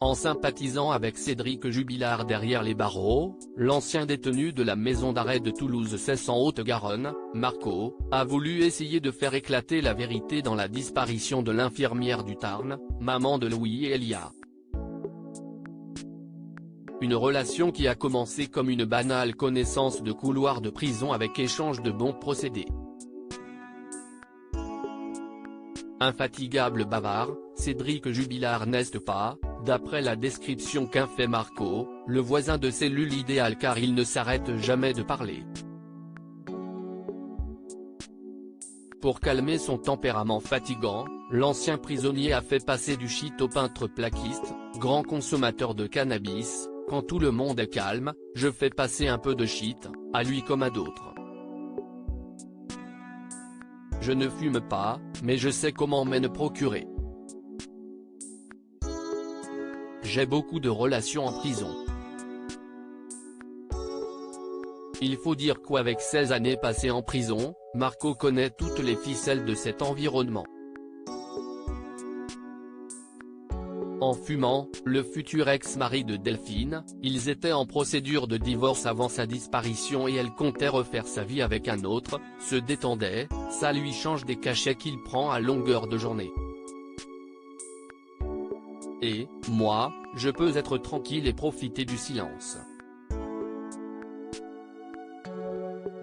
En sympathisant avec Cédric Jubilard derrière les barreaux, l'ancien détenu de la maison d'arrêt de Toulouse-Cesse en Haute-Garonne, Marco, a voulu essayer de faire éclater la vérité dans la disparition de l'infirmière du Tarn, maman de Louis et Elia. Une relation qui a commencé comme une banale connaissance de couloir de prison avec échange de bons procédés. Infatigable bavard, Cédric Jubilard n'est pas, d'après la description qu'a fait Marco, le voisin de cellule idéal car il ne s'arrête jamais de parler. Pour calmer son tempérament fatigant, l'ancien prisonnier a fait passer du shit au peintre plaquiste, grand consommateur de cannabis. Quand tout le monde est calme, je fais passer un peu de shit, à lui comme à d'autres. Je ne fume pas, mais je sais comment m'en procurer. J'ai beaucoup de relations en prison. Il faut dire qu'avec 16 années passées en prison, Marco connaît toutes les ficelles de cet environnement. En fumant, le futur ex-mari de Delphine, ils étaient en procédure de divorce avant sa disparition et elle comptait refaire sa vie avec un autre, se détendait, ça lui change des cachets qu'il prend à longueur de journée. Et, moi, je peux être tranquille et profiter du silence.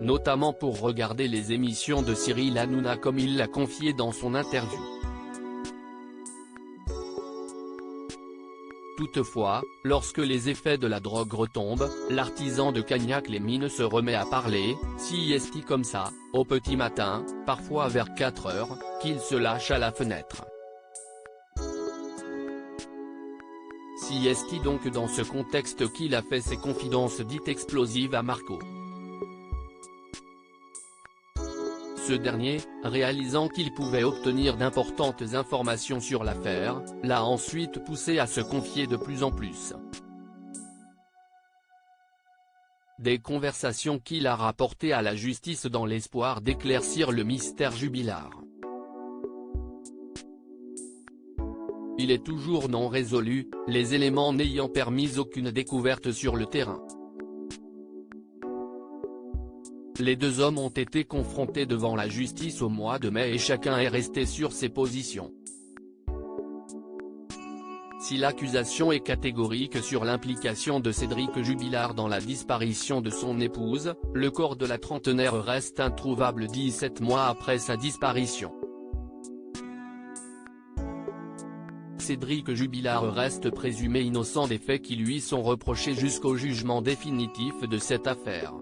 Notamment pour regarder les émissions de Cyril Hanouna comme il l'a confié dans son interview. Toutefois, lorsque les effets de la drogue retombent, l'artisan de Cagnac-les-Mines se remet à parler, si est-il comme ça, au petit matin, parfois vers 4 heures, qu'il se lâche à la fenêtre. Si est-il donc dans ce contexte qu'il a fait ses confidences dites explosives à Marco. Ce dernier, réalisant qu'il pouvait obtenir d'importantes informations sur l'affaire, l'a ensuite poussé à se confier de plus en plus. Des conversations qu'il a rapportées à la justice dans l'espoir d'éclaircir le mystère Jubilard. Il est toujours non résolu, les éléments n'ayant permis aucune découverte sur le terrain. Les deux hommes ont été confrontés devant la justice au mois de mai et chacun est resté sur ses positions. Si l'accusation est catégorique sur l'implication de Cédric Jubilard dans la disparition de son épouse, le corps de la trentenaire reste introuvable 17 mois après sa disparition. Cédric Jubilard reste présumé innocent des faits qui lui sont reprochés jusqu'au jugement définitif de cette affaire.